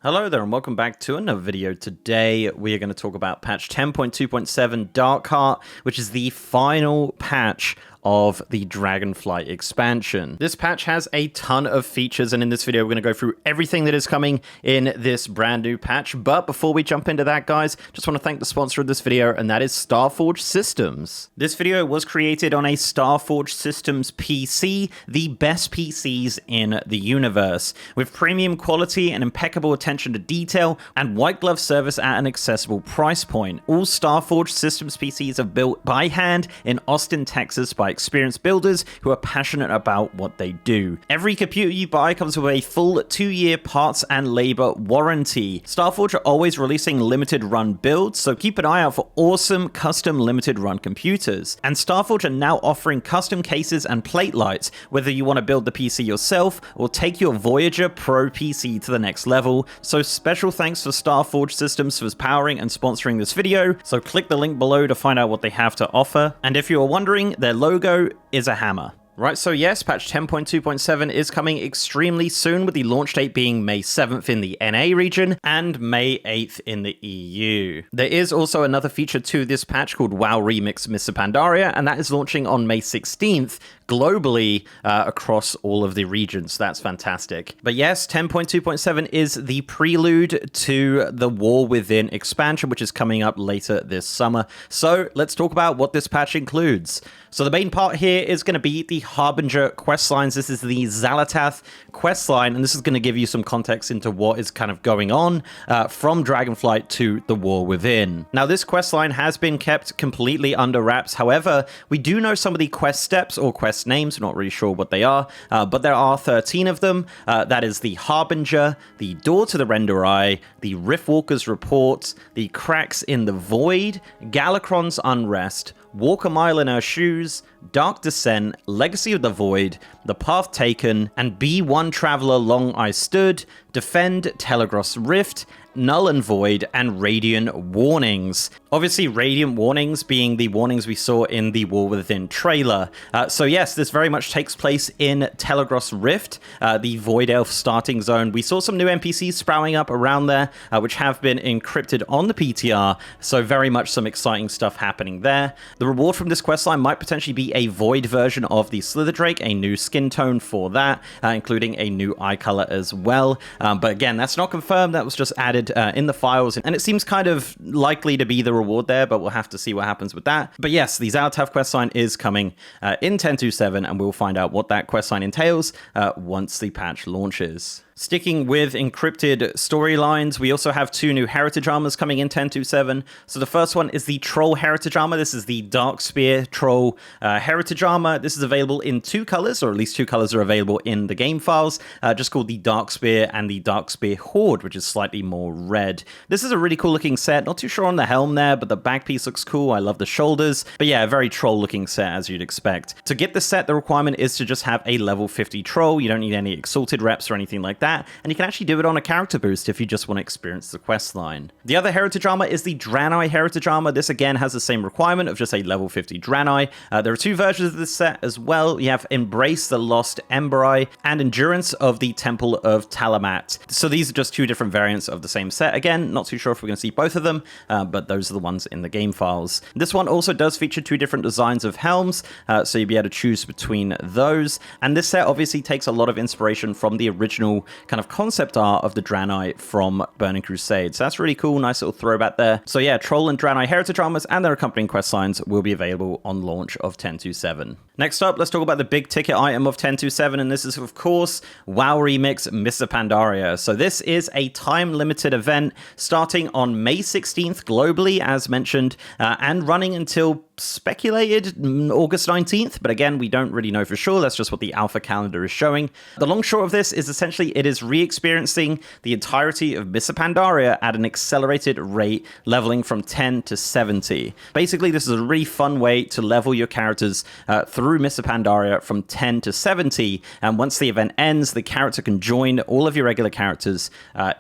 Hello there and welcome back to another video. Today we are going to talk about patch 10.2.7 Darkheart, which is the final patch of the Dragonflight expansion. This patch has a ton of features, and in this video we're going to go through everything that is coming in this brand new patch. But before we jump into that, guys, just want to thank the sponsor of this video, and that is Starforge Systems. This video was created on a Starforge Systems PC, the best PCs in the universe, with premium quality and impeccable attention to detail and white glove service at an accessible price point. All Starforge Systems PCs are built by hand in Austin, Texas by experienced builders who are passionate about what they do. Every computer you buy comes with a full 2-year parts and labor warranty. Starforge are always releasing limited run builds, so keep an eye out for awesome custom limited run computers. And Starforge are now offering custom cases and plate lights, whether you want to build the PC yourself or take your Voyager Pro PC to the next level. So special thanks for Starforge Systems for powering and sponsoring this video. So click the link below to find out what they have to offer. And if you are wondering, their logo is a hammer. Right, so yes, patch 10.2.7 is coming extremely soon, with the launch date being May 7th in the NA region and May 8th in the EU. There is also another feature to this patch called WoW Remix Mr. Pandaria, and that is launching on May 16th globally across all of the regions. That's fantastic. But yes, 10.2.7 is the prelude to the War Within expansion, which is coming up later this summer. So let's talk about what this patch includes. So the main part here is going to be the Harbinger questlines. This is the Xal'atath questline, and this is going to give you some context into what is kind of going on from Dragonflight to the War Within. Now, this questline has been kept completely under wraps. However, we do know some of the quest steps or quest names. We're not really sure what they are, but there are 13 of them. That is the Harbinger, the Door to the Render Eye, the Riftwalker's Report, the Cracks in the Void, Galakrond's Unrest, Walk a Mile in Her Shoes, Dark Descent, Legacy of the Void, The Path Taken, and Be One Traveler Long I Stood, Defend Telegross Rift, Null and Void, and Radiant Warnings. Obviously, Radiant Warnings being the warnings we saw in the War Within trailer. So yes, this very much takes place in Telegross Rift, the Void Elf starting zone. We saw some new NPCs sprouting up around there, which have been encrypted on the PTR, so very much some exciting stuff happening there. The reward from this questline might potentially be a Void version of the Slither Drake, a new skin tone for that, including a new eye color as well. But again, that's not confirmed. That was just added in the files, and it seems kind of likely to be the reward there, but we'll have to see what happens with that. But yes, the Xal'atath questline is coming in 10.2.7, and we'll find out what that questline entails once the patch launches. Sticking with encrypted storylines, we also have 2 new heritage armors coming in 10.2.7. So the first one is the Troll heritage armor. This is the Dark Spear Troll heritage armor. This is available in 2 colors, or at least 2 colors are available in the game files, just called the Dark Spear and the Dark Spear Horde, which is slightly more red. This is a really cool looking set. Not too sure on the helm there, but the back piece looks cool. I love the shoulders. But yeah, a very troll looking set, as you'd expect. To get this set, the requirement is to just have a level 50 troll. You don't need any exalted reps or anything like that. And you can actually do it on a character boost if you just want to experience the quest line. The other heritage armor is the Draenei heritage armor. This again has the same requirement of just a level 50 Draenei. There are 2 versions of this set as well. You have Embrace the Lost Ember Eye and Endurance of the Temple of Talamat. So these are just 2 different variants of the same set. Again, not too sure if we're going to see both of them, but those are the ones in the game files. This one also does feature 2 different designs of helms, so you'll be able to choose between those. And this set obviously takes a lot of inspiration from the original kind of concept art of the Draenei from Burning Crusade. So that's really cool, nice little throwback there. So yeah, Troll and Draenei heritage armors and their accompanying quest lines will be available on launch of 10.2.7. Next up, let's talk about the big ticket item of 10.2.7, and this is of course WoW Remix Mr. Pandaria. So this is a time-limited event starting on May 16th globally, as mentioned, and running until speculated August 19th, but again, we don't really know for sure. That's just what the alpha calendar is showing. The long short of this is essentially it is re-experiencing the entirety of Mr. Pandaria at an accelerated rate, leveling from 10 to 70. Basically, this is a really fun way to level your characters through Mr. Pandaria from 10 to 70, and once the event ends, the character can join all of your regular characters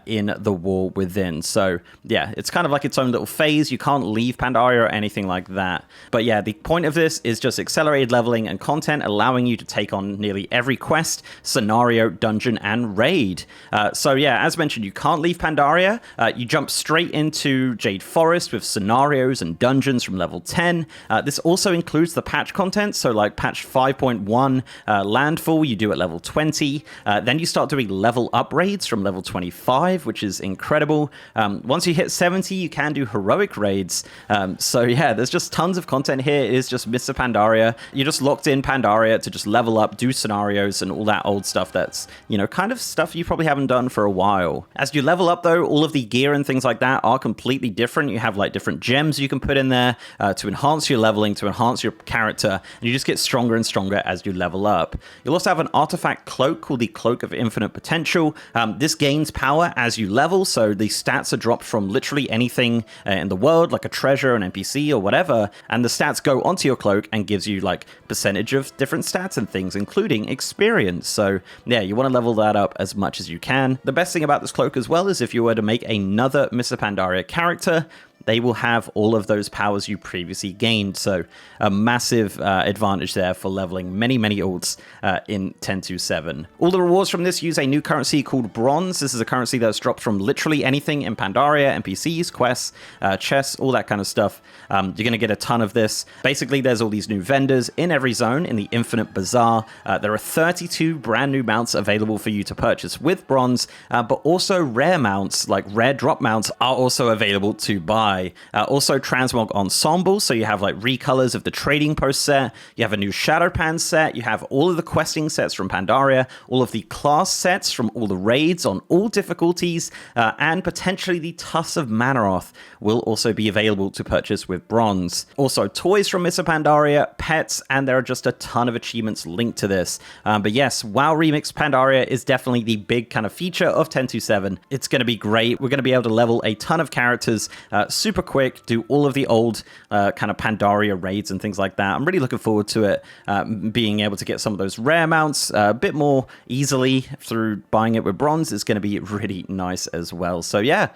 in the War Within. So yeah, it's kind of like its own little phase. You can't leave Pandaria or anything like that. But yeah, the point of this is just accelerated leveling and content, allowing you to take on nearly every quest, scenario, dungeon, and raid. So yeah, as mentioned, you can't leave Pandaria. You jump straight into Jade Forest with scenarios and dungeons from level 10. This also includes the patch content, so like patch 5.1 Landfall, you do at level 20. Then you start doing level up raids from level 25, which is incredible. Once you hit 70, you can do heroic raids. So yeah, there's just tons of content here. It is just Mr. Pandaria. You're just locked in Pandaria to just level up, do scenarios, and all that old stuff that's, you know, kind of stuff you probably haven't done for a while. As you level up, though, all of the gear and things like that are completely different. You have like different gems you can put in there to enhance your leveling, to enhance your character, and you just get stronger and stronger as you level up. You'll also have an artifact cloak called the Cloak of Infinite Potential. This gains power as you level, so the stats are dropped from literally anything in the world, like a treasure, an NPC, or whatever, and the stats go onto your cloak and gives you like percentage of different stats and things, including experience. So yeah, you want to level that up as much as you can. The best thing about this cloak as well is if you were to make another Mr. Pandaria character, they will have all of those powers you previously gained. So a massive advantage there for leveling many, many ults in 10.2.7. All the rewards from this use a new currency called Bronze. This is a currency that's dropped from literally anything in Pandaria, NPCs, quests, chests, all that kind of stuff. You're going to get a ton of this. Basically, there's all these new vendors in every zone in the Infinite Bazaar. There are 32 brand new mounts available for you to purchase with Bronze, but also rare mounts, like rare drop mounts, are also available to buy. Also transmog Ensemble, so you have like recolors of the trading post set, you have a new Shadow Pan set, you have all of the questing sets from Pandaria, all of the class sets from all the raids on all difficulties, and potentially the Tusk of Manaroth will also be available to purchase with Bronze. Also toys from Mr. Pandaria, pets, and there are just a ton of achievements linked to this. But yes, WoW Remix Pandaria is definitely the big kind of feature of 10.2.7. It's going to be great. We're going to be able to level a ton of characters super quick, do all of the old kind of Pandaria raids and things like that. I'm really looking forward to it, being able to get some of those rare mounts a bit more easily through buying it with Bronze is going to be really nice as well. So yeah,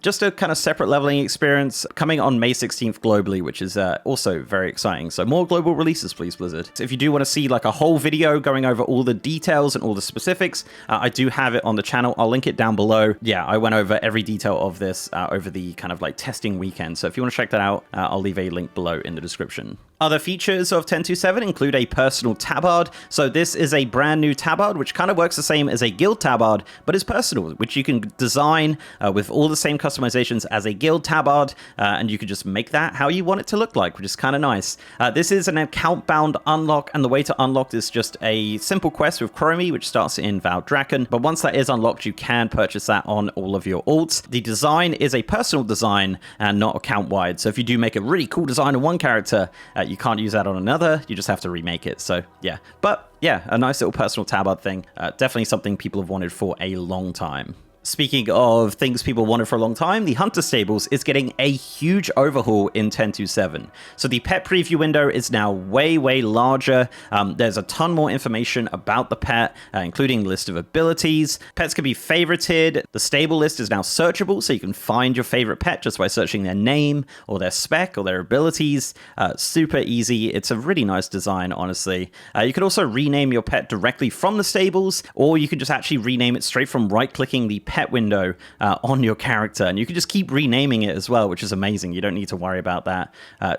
just a kind of separate leveling experience coming on May 16th globally, which is also very exciting. So more global releases, please, Blizzard. So if you do want to see like a whole video going over all the details and all the specifics, I do have it on the channel. I'll link it down below. Yeah, I went over every detail of this over the kind of like testing weekend. So if you want to check that out, I'll leave a link below in the description. Other features of 10.2.7 include a personal Tabard. So this is a brand new Tabard, which kind of works the same as a guild Tabard, but is personal, which you can design with all the same customizations as a guild Tabard, and you can just make that how you want it to look like, which is kind of nice. This is an account-bound unlock, and the way to unlock is just a simple quest with Chromie, which starts in Vowed Draken, but once that is unlocked, you can purchase that on all of your ults. The design is a personal design and not account-wide, so if you do make a really cool design on one character, you can't use that on another, you just have to remake it. So yeah, but yeah, a nice little personal Tabard thing. Definitely something people have wanted for a long time. Speaking of things people wanted for a long time, the Hunter Stables is getting a huge overhaul in 10.2.7. So the pet preview window is now way, way larger. There's a ton more information about the pet, including list of abilities. Pets can be favorited. The stable list is now searchable, so you can find your favorite pet just by searching their name or their spec or their abilities. Super easy. It's a really nice design, honestly. You can also rename your pet directly from the stables, or you can just actually rename it straight from right-clicking the pet window on your character, and you can just keep renaming it as well, which is amazing. You don't need to worry about that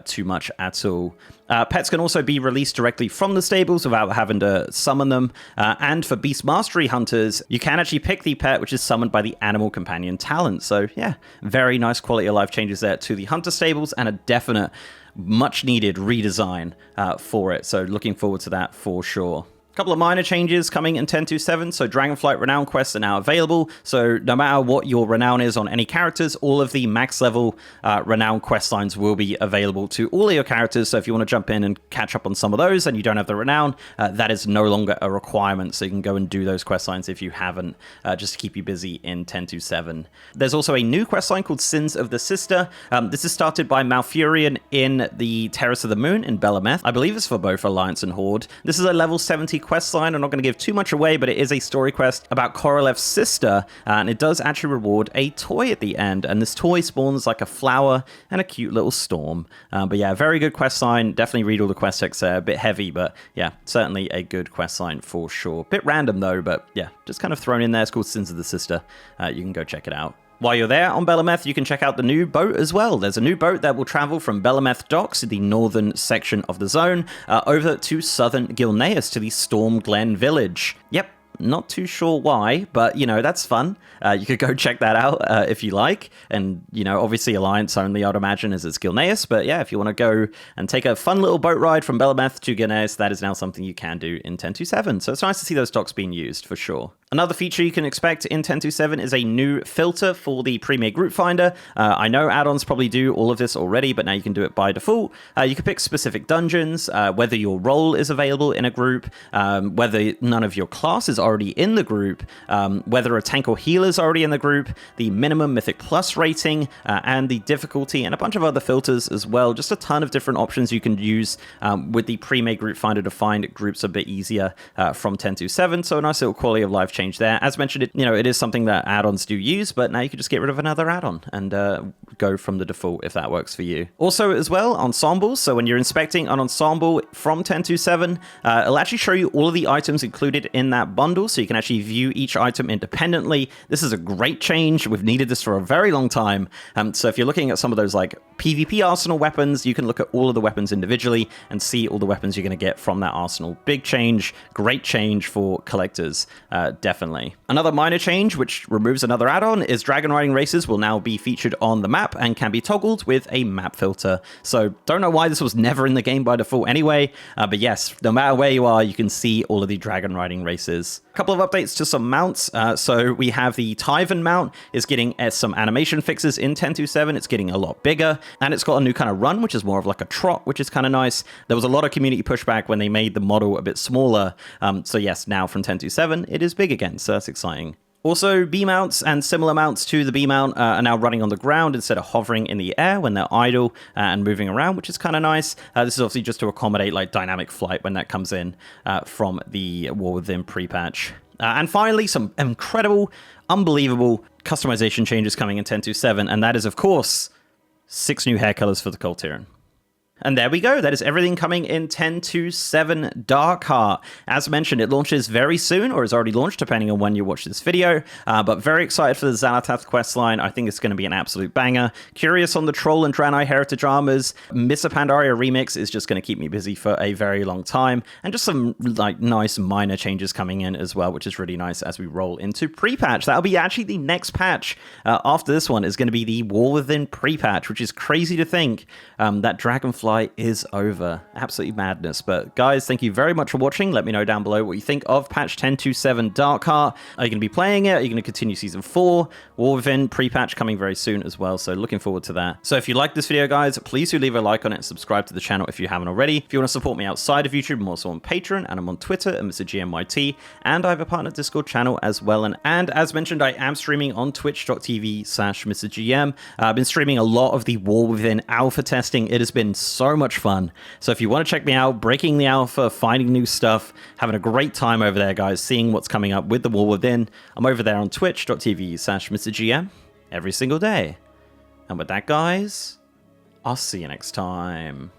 too much at all. Pets can also be released directly from the stables without having to summon them, and for Beast Mastery Hunters, you can actually pick the pet which is summoned by the Animal Companion talent. So yeah, very nice quality of life changes there to the Hunter Stables, and a definite much needed redesign for it. So looking forward to that for sure. A couple of minor changes coming in 10.2.7. So Dragonflight Renown quests are now available. So no matter what your Renown is on any characters, all of the max level Renown quest lines will be available to all of your characters. So if you want to jump in and catch up on some of those and you don't have the Renown, that is no longer a requirement. So you can go and do those quest lines if you haven't, just to keep you busy in 10.2.7. There's also a new quest line called Sins of the Sister. This is started by Malfurion in the Terrace of the Moon in Bel'ameth. I believe it's for both Alliance and Horde. This is a level 70 questline. I'm not going to give too much away, but it is a story quest about Korolev's sister, and it does actually reward a toy at the end, and this toy spawns like a flower and a cute little storm. But yeah, very good questline. Definitely read all the quest texts there. A bit heavy, but yeah, certainly a good questline for sure. Bit random though, but yeah, just kind of thrown in there. It's called Sins of the Sister. You can go check it out. While you're there on Bel'ameth, you can check out the new boat as well. There's a new boat that will travel from Bel'ameth docks, the northern section of the zone, over to southern Gilneas, to the Storm Glen village. Yep. Not too sure why, but, you know, that's fun. You could go check that out if you like. And, you know, obviously Alliance only, I'd imagine, as it's Gilneas. But yeah, if you want to go and take a fun little boat ride from Bel'ameth to Gilneas, that is now something you can do in 10.2.7. So it's nice to see those docks being used, for sure. Another feature you can expect in 10.2.7 is a new filter for the Premade Group Finder. I know add-ons probably do all of this already, but now you can do it by default. You can pick specific dungeons, whether your role is available in a group, whether none of your class is already in the group, whether a tank or healer is already in the group, the minimum Mythic Plus rating, and the difficulty, and a bunch of other filters as well. Just a ton of different options you can use with the Premade Group Finder to find groups a bit easier from 10.2.7. So a nice little quality of life change there. As mentioned, it is something that add-ons do use, but now you can just get rid of another add-on and go from the default if that works for you. Also as well, ensembles. So when you're inspecting an ensemble from 10.2.7, it'll actually show you all of the items included in that bundle, so you can actually view each item independently. This is a great change. We've needed this for a very long time. So if you're looking at some of those like PvP arsenal weapons, you can look at all of the weapons individually and see all the weapons you're going to get from that arsenal. Big change, great change for collectors, definitely. Another minor change, which removes another add-on, is Dragonriding Races will now be featured on the map and can be toggled with a map filter. So don't know why this was never in the game by default anyway, but yes, no matter where you are, you can see all of the Dragonriding Races. A couple of updates to some mounts. So we have the Tyvan mount is getting some animation fixes in 10.2.7. It's getting a lot bigger, and it's got a new kind of run, which is more of like a trot, which is kind of nice. There was a lot of community pushback when they made the model a bit smaller. So yes, now from 10.2.7, it is big again, so that's exciting. Also, B-mounts and similar mounts to the B-mount are now running on the ground instead of hovering in the air when they're idle and moving around, which is kind of nice. This is obviously just to accommodate like dynamic flight when that comes in from the War Within pre-patch. And finally, some incredible, unbelievable customization changes coming in 10.2.7, and that is, of course, 6 new hair colors for the Cold Tyrann. And there we go. That is everything coming in 10.2.7 Darkheart. As mentioned, it launches very soon, or is already launched, depending on when you watch this video. But very excited for the Xal'atath questline. I think it's going to be an absolute banger. Curious on the Troll and Draenei Heritage Armors. Miss a Pandaria remix is just going to keep me busy for a very long time. And just some like nice minor changes coming in as well, which is really nice as we roll into pre-patch. That'll be actually the next patch after this one is going to be the War Within pre-patch, which is crazy to think that Dragonflight is over. Absolutely madness. But guys, thank you very much for watching. Let me know down below what you think of patch 10.2.7 Darkheart. Are you going to be playing it? Are you going to continue season 4? War Within pre-patch coming very soon as well, so looking forward to that. So if you like this video, guys, please do leave a like on it and subscribe to the channel if you haven't already. If you want to support me outside of YouTube, I'm also on Patreon and I'm on Twitter at MrGMYT, and I have a partner Discord channel as well. And as mentioned, I am streaming on twitch.tv/MrGM. I've been streaming a lot of the War Within alpha testing. It has been so much fun. So if you want to check me out, breaking the alpha, finding new stuff, having a great time over there, guys, seeing what's coming up with the War Within, I'm over there on twitch.tv/MrGM every single day. And with that, guys, I'll see you next time.